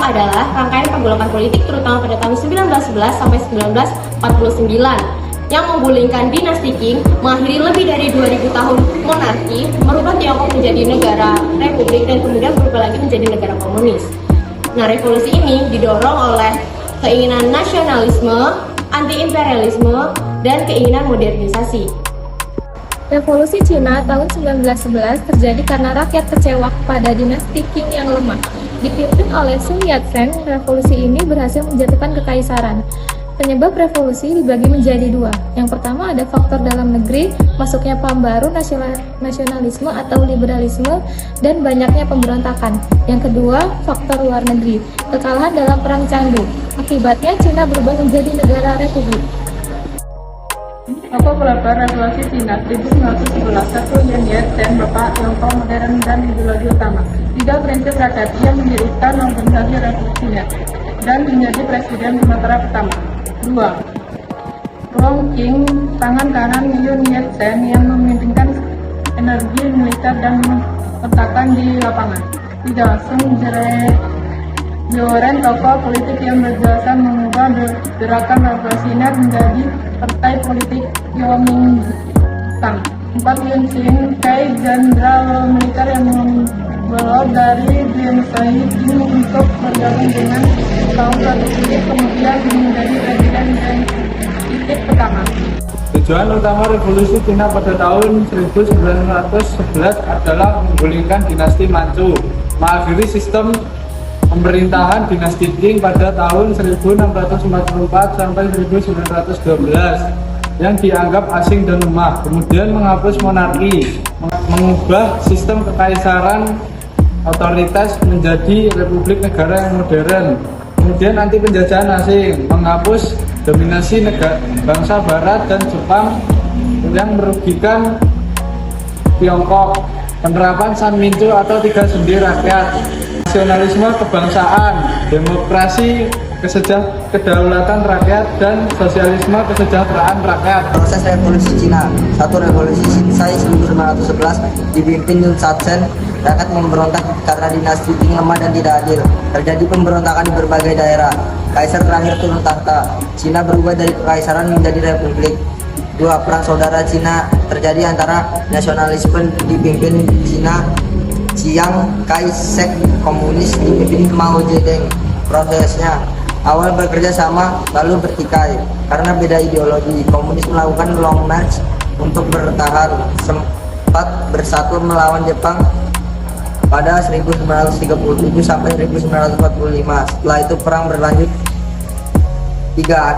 adalah rangkaian pergolakan politik terutama pada tahun 1911 sampai 1949 yang menggulingkan dinasti Qing, mengakhiri lebih dari 2000 tahun monarki, merubah Tiongkok menjadi negara republik dan kemudian berubah lagi menjadi negara komunis. Nah, revolusi ini didorong oleh keinginan nasionalisme, anti-imperialisme, dan keinginan modernisasi. Revolusi Cina tahun 1911 terjadi karena rakyat kecewa kepada dinasti Qing yang lemah. Dipimpin oleh Sun Yat-sen, revolusi ini berhasil menjatuhkan kekaisaran. Penyebab revolusi dibagi menjadi dua. Yang pertama ada faktor dalam negeri, masuknya paham baru nasionalisme atau liberalisme, dan banyaknya pemberontakan. Yang kedua, faktor luar negeri, kekalahan dalam Perang Canggu. Akibatnya Cina berubah menjadi negara republik. Apa pelopor revolusi Cina 1911? Satu, Sun Yat-sen, Bapak Tiongkok modern dan ideologi utama. Tiga, prinsip rakyat, ia mendirikan organisasi revolusioner dan menjadi presiden Sumatera pertama. 2. Rong Qing, tangan kanan Sun Yat-sen yang memimpinkan energi militer dan letakkan di lapangan. 3. Sun Joren, tokoh politik yang berjasa mengubah gerakan revolusioner menjadi partai politik Kuomintang. 4. Yun Sin Kai, jenderal militer yang membawa dari dinasti Qing untuk bergabung dengan kaum republik, kemudian menjadi presiden dan titik pertama. Tujuan utama revolusi Cina pada tahun 1911 adalah menggulingkan dinasti Manchu, mengakhiri sistem pemerintahan dinasti Qing pada tahun 1644 sampai 1912 yang dianggap asing dan lemah, kemudian menghapus monarki, mengubah sistem kekaisaran otoritas menjadi republik negara yang modern, kemudian anti penjajahan asing, menghapus dominasi negara bangsa barat dan Jepang yang merugikan Tiongkok, penerapan Sanminchu atau tiga sendi rakyat, nasionalisme kebangsaan, demokrasi kedaulatan rakyat, dan sosialisme kesejahteraan rakyat. Proses revolusi Cina. 1. Revolusi Xinhai 1911 dipimpin Sun Yat-sen. Rakyat memberontak karena dinasti Qing lemah dan tidak adil. Terjadi pemberontakan di berbagai daerah. Kaisar terakhir turun tahta. Cina berubah dari kekaisaran menjadi republik. 2. Perang saudara Cina terjadi antara nasionalisme dipimpin Cina Chiang Kai-shek, komunis dipimpin Mao Zedong. Prosesnya awal bekerja sama, lalu bertikai karena beda ideologi. Komunis melakukan long march untuk bertahan, sempat bersatu melawan Jepang pada 1937 sampai 1945. Setelah itu perang berlanjut. 3.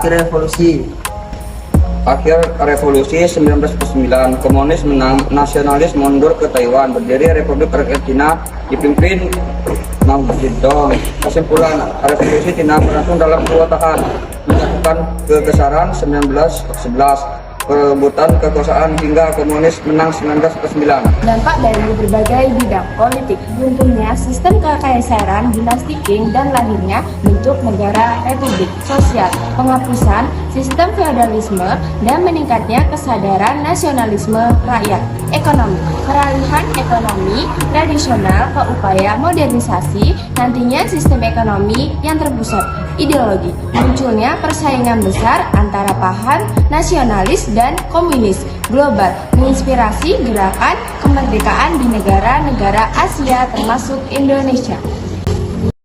Akhir revolusi 1949, komunis menang, nasionalis mundur ke Taiwan, berdiri Republik Rakyat Cina dipimpin Mao Zedong. Kesimpulan, revolusi Cina berlangsung dalam kewotakan, menjatuhkan kekesaran 1911, perebutan kekuasaan hingga komunis menang 1949. Dampak dari berbagai bidang politik, runtuhnya sistem kekaisaran dinasti Qing dan lahirnya bentuk negara republik sosial, penghapusan sistem feodalisme, dan meningkatnya kesadaran nasionalisme rakyat. Ekonomi, peralihan ekonomi tradisional ke upaya modernisasi, nantinya sistem ekonomi yang terpusat. Ideologi, munculnya persaingan besar antara paham nasionalis dan komunis global, menginspirasi gerakan kemerdekaan di negara-negara Asia termasuk Indonesia.